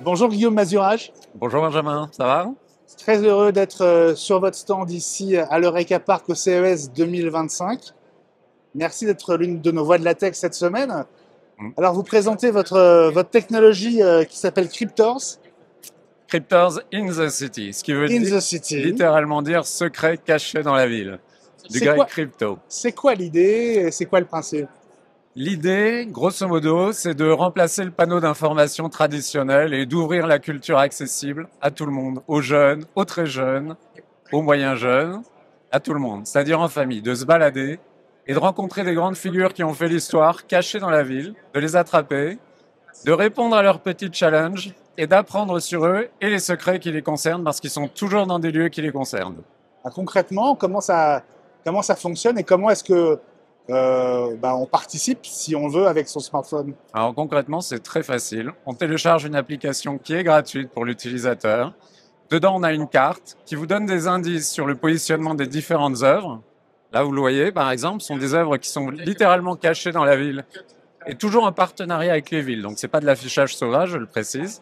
Bonjour Guillaume Mazurage, Bonjour Benjamin, ça va? très heureux d'être sur votre stand ici à l'Eureka Park au CES 2025. Merci d'être l'une de nos voix de la tech cette semaine. Mm. Alors vous présentez votre technologie qui s'appelle Cryptors Cryptors in the City, ce qui veut in dire, the City. littéralement dire secret caché dans la ville, du C'est grec quoi, crypto. c'est quoi l'idée et c'est quoi le principe? L'idée, grosso modo, c'est de remplacer le panneau d'information traditionnel et d'ouvrir la culture accessible à tout le monde, aux jeunes, aux très jeunes, aux moyens jeunes, à tout le monde. C'est-à-dire en famille, de se balader et de rencontrer des grandes figures qui ont fait l'histoire, cachées dans la ville, de les attraper, de répondre à leurs petits challenges et d'apprendre sur eux et les secrets qui les concernent parce qu'ils sont toujours dans des lieux qui les concernent. Concrètement, comment ça fonctionne et comment est-ce que on participe si on veut avec son smartphone? Alors concrètement, c'est très facile. On télécharge une application qui est gratuite pour l'utilisateur. Dedans, on a une carte qui vous donne des indices sur le positionnement des différentes œuvres. Là, vous le voyez, par exemple, sont des œuvres qui sont littéralement cachées dans la ville et toujours en partenariat avec les villes. Donc, c'est pas de l'affichage sauvage, je le précise.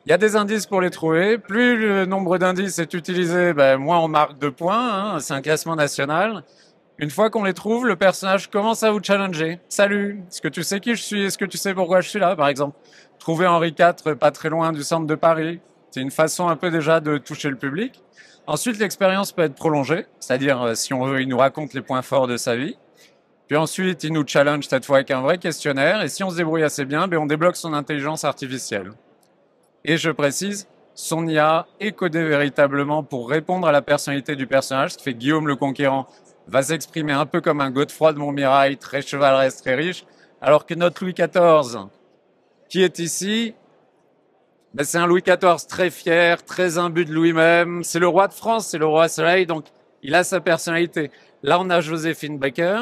Il y a des indices pour les trouver. Plus le nombre d'indices est utilisé, moins on marque de points. Hein. C'est un classement national. Une fois qu'on les trouve, le personnage commence à vous challenger. Salut, est-ce que tu sais qui je suis? Est-ce que tu sais pourquoi je suis là, par exemple? Trouver Henri IV pas très loin du centre de Paris. C'est une façon un peu déjà de toucher le public. Ensuite, l'expérience peut être prolongée, c'est-à-dire, si on veut, il nous raconte les points forts de sa vie. Puis ensuite, il nous challenge cette fois avec un vrai questionnaire. Et si on se débrouille assez bien, on débloque son intelligence artificielle. Et je précise, son IA est codée véritablement pour répondre à la personnalité du personnage, ce qui fait que Guillaume le Conquérant va s'exprimer un peu comme un Godefroy de Montmirail, très chevaleresque, très riche, alors que notre Louis XIV, qui est ici, c'est un Louis XIV très fier, très imbu de lui-même. C'est le roi de France, c'est le roi Soleil, donc il a sa personnalité. Là, on a Joséphine Baker.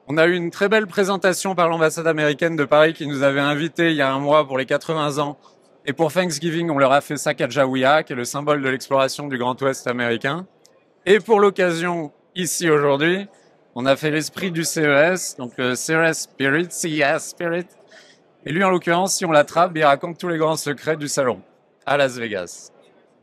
On a eu une très belle présentation par l'ambassade américaine de Paris qui nous avait invités il y a un mois pour les 80 ans. Et pour Thanksgiving, on leur a fait Sacagawea, qui est le symbole de l'exploration du Grand Ouest américain. Et pour l'occasion, ici aujourd'hui, on a fait l'esprit du CES, donc le CES Spirit. Et lui, en l'occurrence, si on l'attrape, il raconte tous les grands secrets du salon à Las Vegas.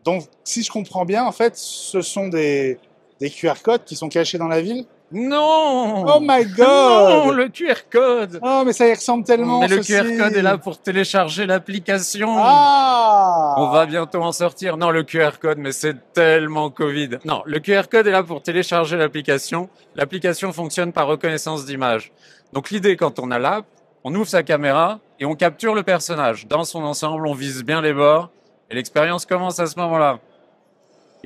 Donc, si je comprends bien, en fait, ce sont des QR codes qui sont cachés dans la ville? Non! Oh my Non, god! le QR code! Oh, mais ça y ressemble tellement, Mais le ceci. QR code est là pour télécharger l'application. Ah! On va bientôt en sortir. Non, le QR code, mais c'est tellement Covid. Non, le QR code est là pour télécharger l'application. L'application fonctionne par reconnaissance d'image. Donc l'idée, quand on a l'app, on ouvre sa caméra et on capture le personnage. Dans son ensemble, on vise bien les bords et l'expérience commence à ce moment-là.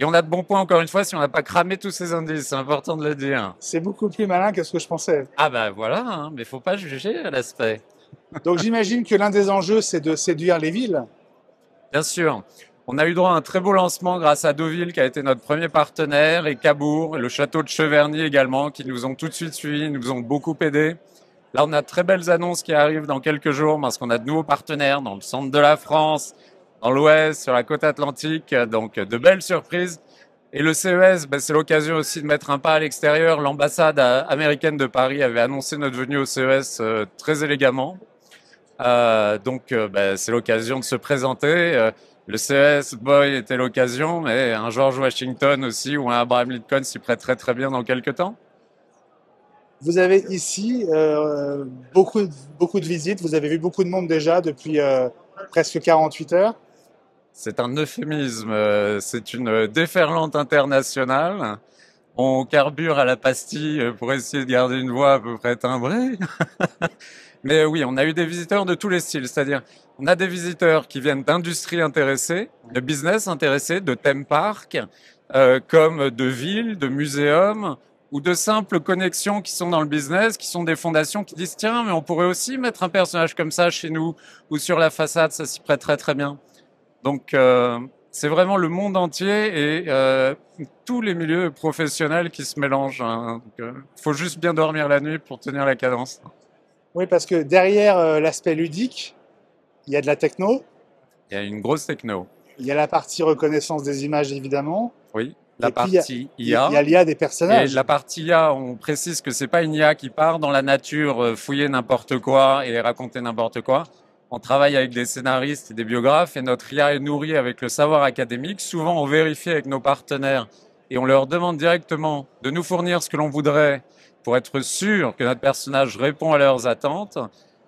Et on a de bons points, encore une fois, si on n'a pas cramé tous ces indices. C'est important de le dire. C'est beaucoup plus malin que ce que je pensais. Ah voilà, hein, mais faut pas juger à l'aspect. Donc j'imagine que l'un des enjeux, c'est de séduire les villes. Bien sûr. On a eu droit à un très beau lancement grâce à Deauville, qui a été notre premier partenaire, et Cabourg, et le château de Cheverny également, qui nous ont tout de suite suivis, nous ont beaucoup aidés. Là, on a de très belles annonces qui arrivent dans quelques jours, parce qu'on a de nouveaux partenaires dans le centre de la France, dans l'Ouest, sur la côte atlantique, donc de belles surprises. Et le CES, c'est l'occasion aussi de mettre un pas à l'extérieur. L'ambassade américaine de Paris avait annoncé notre venue au CES très élégamment. C'est l'occasion de se présenter. Le CES Boy était l'occasion, mais un George Washington aussi ou un Abraham Lincoln s'y prêterait très bien dans quelques temps. Vous avez ici beaucoup de visites. Vous avez vu beaucoup de monde déjà depuis presque 48 heures. C'est un euphémisme. C'est une déferlante internationale. On carbure à la pastille pour essayer de garder une voix à peu près timbrée. Mais oui, on a eu des visiteurs de tous les styles, c'est-à-dire on a des visiteurs qui viennent d'industries intéressées, de business intéressés, de theme parks, comme de villes, de muséums ou de simples connexions qui sont dans le business, qui sont des fondations qui disent tiens, mais on pourrait aussi mettre un personnage comme ça chez nous ou sur la façade, ça s'y prête très très bien. Donc c'est vraiment le monde entier et tous les milieux professionnels qui se mélangent. Hein. Faut juste bien dormir la nuit pour tenir la cadence. Oui, parce que derrière l'aspect ludique, il y a de la techno, Il y a une grosse techno. il y a la partie reconnaissance des images évidemment, Oui, la et puis il y a, partie il y IA. a l'IA des Et personnages. la partie IA, on précise que c'est pas une IA qui part dans la nature fouiller n'importe quoi et raconter n'importe quoi. On travaille avec des scénaristes et des biographes et notre IA est nourrie avec le savoir académique. Souvent, on vérifie avec nos partenaires et on leur demande directement de nous fournir ce que l'on voudrait pour être sûr que notre personnage répond à leurs attentes.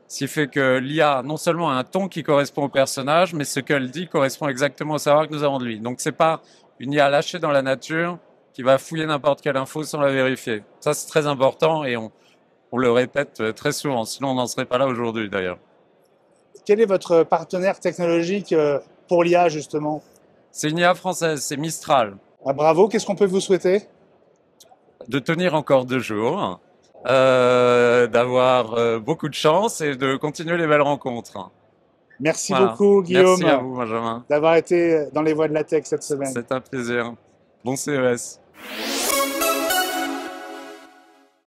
Ce qui fait que l'IA, non seulement a un ton qui correspond au personnage, mais ce qu'elle dit correspond exactement au savoir que nous avons de lui. Donc, c'est pas une IA lâchée dans la nature qui va fouiller n'importe quelle info sans la vérifier. Ça, c'est très important et on le répète très souvent. Sinon, on n'en serait pas là aujourd'hui, d'ailleurs. Quel est votre partenaire technologique pour l'IA, justement? C'est une IA française, c'est Mistral. Ah, bravo, qu'est-ce qu'on peut vous souhaiter? De tenir encore 2 jours, d'avoir beaucoup de chance et de continuer les belles rencontres. Merci Voilà. beaucoup, Merci à Guillaume, vous, Benjamin. d'avoir été dans les voies de la tech cette semaine. C'est un plaisir. Bon CES.